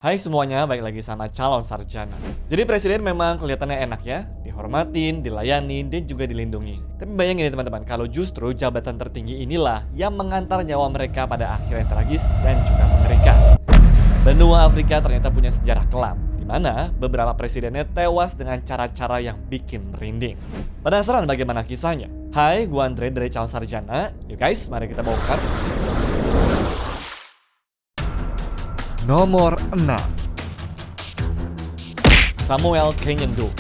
Hai semuanya, balik lagi sama calon sarjana. Jadi presiden memang kelihatannya enak ya, dihormatin, dilayani, dan juga dilindungi. Tapi bayangin nih teman-teman, kalau justru jabatan tertinggi inilah yang mengantar nyawa mereka pada akhir yang tragis dan juga mengerikan. Benua Afrika ternyata punya sejarah kelam, di mana beberapa presidennya tewas dengan cara-cara yang bikin merinding. Penasaran bagaimana kisahnya? Hai, gua Andre dari calon sarjana. Yuk guys, mari kita bongkar. Nomor 6, Samuel Kenyon Doe.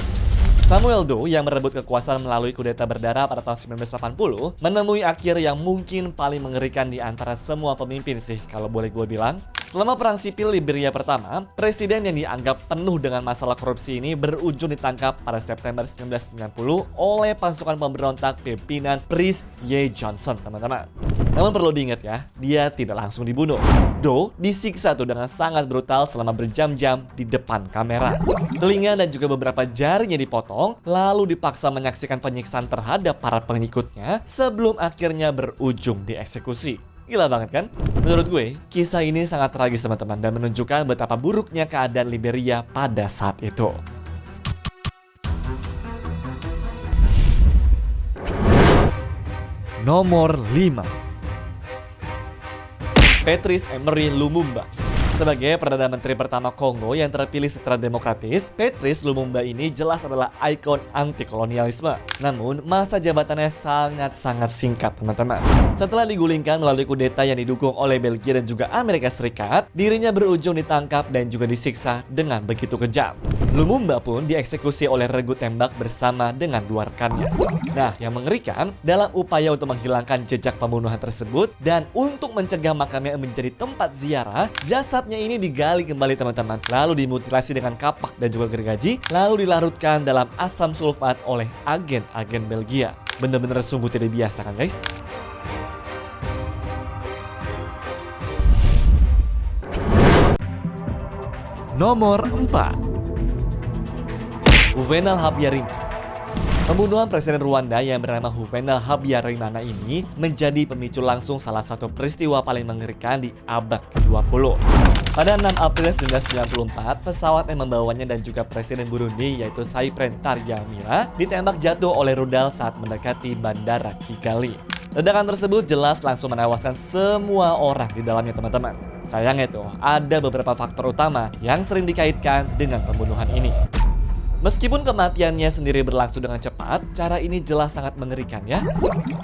Samuel Doe yang merebut kekuasaan melalui kudeta berdarah pada tahun 1980 menemui akhir yang mungkin paling mengerikan di antara semua pemimpin sih kalau boleh gue bilang. Selama Perang Sipil Liberia pertama, presiden yang dianggap penuh dengan masalah korupsi ini berujung ditangkap pada September 1990 oleh pasukan pemberontak pimpinan Prince Ye Johnson, teman-teman. Namun perlu diingat ya, dia tidak langsung dibunuh. Doe disiksa tuh dengan sangat brutal selama berjam-jam di depan kamera. Telinga dan juga beberapa jarinya dipotong, lalu dipaksa menyaksikan penyiksaan terhadap para pengikutnya sebelum akhirnya berujung dieksekusi. Gila banget kan? Menurut gue, kisah ini sangat tragis teman-teman dan menunjukkan betapa buruknya keadaan Liberia pada saat itu. Nomor 5, Patrice Emery Lumumba. Sebagai Perdana Menteri pertama Kongo yang terpilih secara demokratis, Patrice Lumumba ini jelas adalah ikon anti-kolonialisme. Namun, masa jabatannya sangat-sangat singkat, teman-teman. Setelah digulingkan melalui kudeta yang didukung oleh Belgia dan juga Amerika Serikat, dirinya berujung ditangkap dan juga disiksa dengan begitu kejam. Lumumba pun dieksekusi oleh regu tembak bersama dengan dua rekannya. Nah, yang mengerikan, dalam upaya untuk menghilangkan jejak pembunuhan tersebut dan untuk mencegah makamnya menjadi tempat ziarah, jasadnya ini digali kembali teman-teman, lalu dimutilasi dengan kapak dan juga gergaji, lalu dilarutkan dalam asam sulfat oleh agen-agen Belgia. Bener-bener sungguh tidak biasa kan guys? Nomor 4, Juvenal Habyarimana. Pembunuhan Presiden Rwanda yang bernama Juvenal Habyarimana ini menjadi pemicu langsung salah satu peristiwa paling mengerikan di abad ke-20. Pada 6 April 1994, pesawat yang membawanya dan juga Presiden Burundi yaitu Cyprien Ntaryamira ditembak jatuh oleh rudal saat mendekati Bandara Kigali. Ledakan tersebut jelas langsung menewaskan semua orang di dalamnya teman-teman. Sayangnya tuh, ada beberapa faktor utama yang sering dikaitkan dengan pembunuhan ini. Meskipun kematiannya sendiri berlangsung dengan cepat, cara ini jelas sangat mengerikan ya.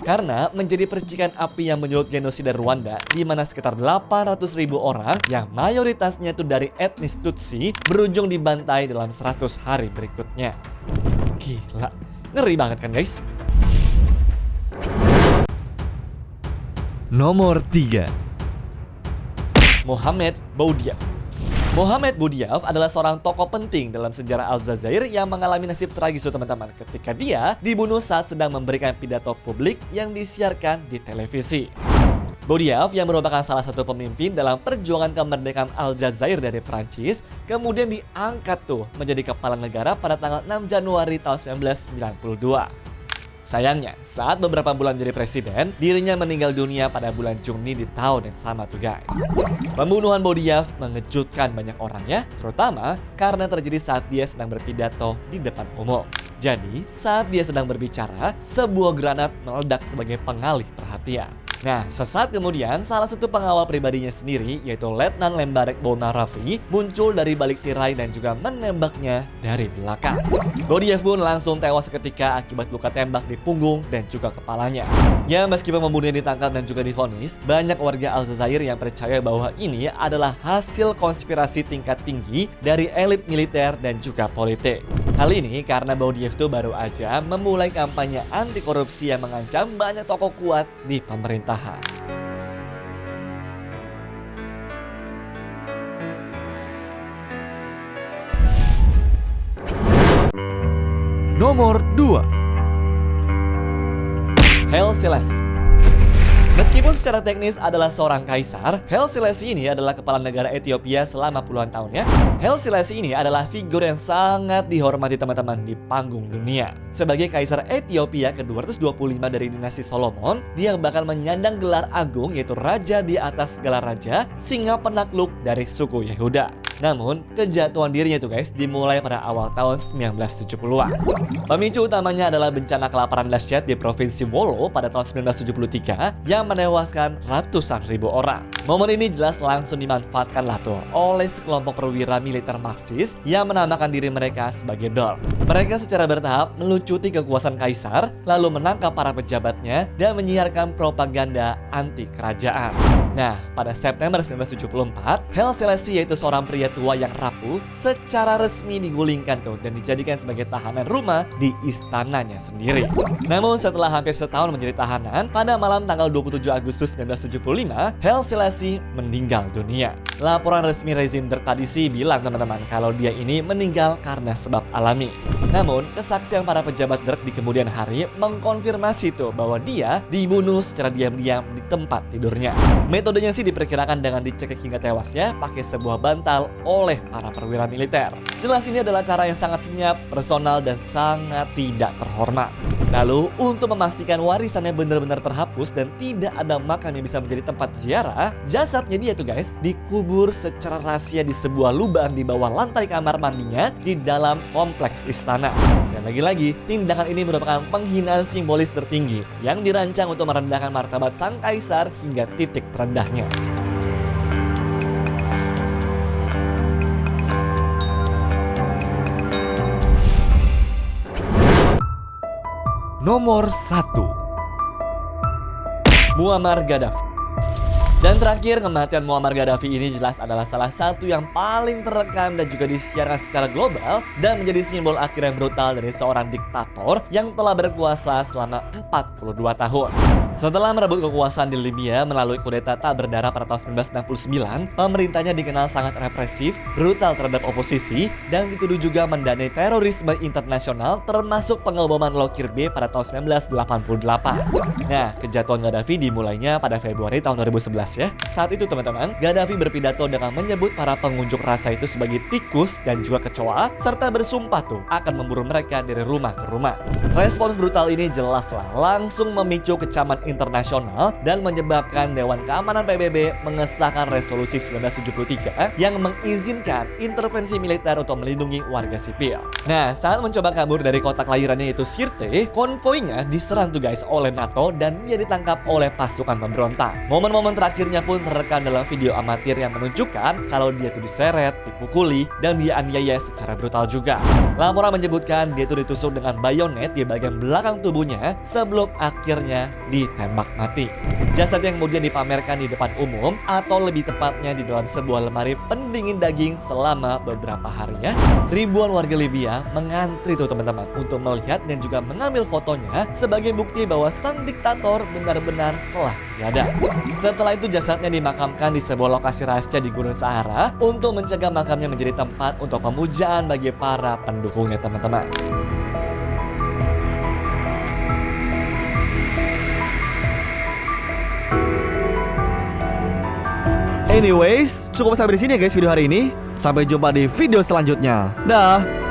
Karena menjadi percikan api yang menyulut genosida Rwanda, di mana sekitar 800.000 orang yang mayoritasnya itu dari etnis Tutsi berujung dibantai dalam 100 hari berikutnya. Gila, ngeri banget kan guys? Nomor 3, Mohamed Boudiaf. Mohamed Boudiaf adalah seorang tokoh penting dalam sejarah Aljazair yang mengalami nasib tragis teman-teman ketika dia dibunuh saat sedang memberikan pidato publik yang disiarkan di televisi. Boudiaf yang merupakan salah satu pemimpin dalam perjuangan kemerdekaan Aljazair dari Prancis kemudian diangkat tuh menjadi kepala negara pada tanggal 6 Januari tahun 1992. Sayangnya, saat beberapa bulan jadi presiden, dirinya meninggal dunia pada bulan Juni di tahun yang sama tuh guys. Pembunuhan Boudiaf mengejutkan banyak orang ya, terutama karena terjadi saat dia sedang berpidato di depan umum. Jadi, saat dia sedang berbicara, sebuah granat meledak sebagai pengalih perhatian. Nah, sesaat kemudian, salah satu pengawal pribadinya sendiri, yaitu Letnan Lembarek Bounarafi, muncul dari balik tirai dan juga menembaknya dari belakang. Boudiaf pun langsung tewas seketika akibat luka tembak di punggung dan juga kepalanya. Ya, meskipun pembunuhnya ditangkap dan juga divonis, banyak warga Aljazair yang percaya bahwa ini adalah hasil konspirasi tingkat tinggi dari elit militer dan juga politik. Hal ini karena Boudiaf itu baru aja memulai kampanye anti korupsi yang mengancam banyak tokoh kuat di pemerintahan. Nomor 2, Haile Selassie. Meskipun secara teknis adalah seorang kaisar, Haile Selassie ini adalah kepala negara Ethiopia selama puluhan tahun ya. Haile Selassie ini adalah figur yang sangat dihormati teman-teman di panggung dunia. Sebagai kaisar Ethiopia ke-225 dari dinasti Solomon, dia bakal menyandang gelar agung yaitu raja di atas segala raja, singa penakluk dari suku Yehuda. Namun, kejatuhan dirinya tuh guys dimulai pada awal tahun 1970-an. Pemicu utamanya adalah bencana kelaparan dahsyat di Provinsi Wolo pada tahun 1973 yang menewaskan ratusan ribu orang. Momen ini jelas langsung dimanfaatkan lah tuh oleh sekelompok perwira militer Marxis yang menamakan diri mereka sebagai DOR. Mereka secara bertahap melucuti kekuasaan kaisar, lalu menangkap para pejabatnya dan menyiarkan propaganda anti kerajaan. Nah, pada September 1974, Haile Selassie yaitu seorang pria tua yang rapuh secara resmi digulingkan tuh dan dijadikan sebagai tahanan rumah di istananya sendiri. Namun setelah hampir setahun menjadi tahanan, pada malam tanggal 27 Agustus 1975, Haile Selassie meninggal dunia. Laporan resmi rezim Derg tadi sih bilang teman-teman kalau dia ini meninggal karena sebab alami. Namun, kesaksian para pejabat Derg di kemudian hari mengkonfirmasi tuh bahwa dia dibunuh secara diam-diam di tempat tidurnya. Metodenya sih diperkirakan dengan dicekik hingga tewasnya pakai sebuah bantal oleh para perwira militer. Jelas ini adalah cara yang sangat senyap, personal, dan sangat tidak terhormat. Lalu, untuk memastikan warisannya benar-benar terhapus dan tidak ada makam yang bisa menjadi tempat ziarah, jasadnya dia tuh guys dikubur secara rahasia di sebuah lubang di bawah lantai kamar mandinya di dalam kompleks istana. Dan lagi-lagi, tindakan ini merupakan penghinaan simbolis tertinggi yang dirancang untuk merendahkan martabat sang kaisar hingga titik terendahnya. Nomor 1, Muammar Gaddafi. Dan terakhir, kematian Muammar Gaddafi ini jelas adalah salah satu yang paling terekam dan juga disiarkan secara global dan menjadi simbol akhir yang brutal dari seorang diktator yang telah berkuasa selama 42 tahun. Setelah merebut kekuasaan di Libya melalui kudeta tak berdarah pada tahun 1969, pemerintahnya dikenal sangat represif, brutal terhadap oposisi, dan dituduh juga mendanai terorisme internasional termasuk pengeboman Lokirbe pada tahun 1988. Nah, kejatuhan Gaddafi dimulainya pada Februari tahun 2011 ya. Saat itu teman-teman, Gaddafi berpidato dengan menyebut para pengunjuk rasa itu sebagai tikus dan juga kecoa, serta bersumpah tuh akan memburu mereka dari rumah ke rumah. Respons brutal ini jelaslah langsung memicu kecaman internasional dan menyebabkan Dewan Keamanan PBB mengesahkan resolusi 1973 yang mengizinkan intervensi militer untuk melindungi warga sipil. Nah, saat mencoba kabur dari kota kelahirannya yaitu Sirte, konvoinya diserang tuh guys oleh NATO dan dia ditangkap oleh pasukan pemberontak. Momen-momen terakhirnya pun terekam dalam video amatir yang menunjukkan kalau dia tuh diseret, dipukuli, dan dianiaya secara brutal juga. Laporan menyebutkan dia tuh ditusuk dengan bayonet di bagian belakang tubuhnya sebelum akhirnya ditembak mati. Jasad yang kemudian dipamerkan di depan umum atau lebih tepatnya di dalam sebuah lemari pendingin daging selama beberapa hari ya. Ribuan warga Libya mengantri tuh teman-teman untuk melihat dan juga mengambil fotonya sebagai bukti bahwa sang diktator benar-benar telah tiada. Setelah itu jasadnya dimakamkan di sebuah lokasi rahasia di Gunung Sahara untuk mencegah makamnya menjadi tempat untuk pemujaan bagi para pendukungnya teman-teman. Anyways, cukup sampai di sini ya guys video hari ini. Sampai jumpa di video selanjutnya. Dah.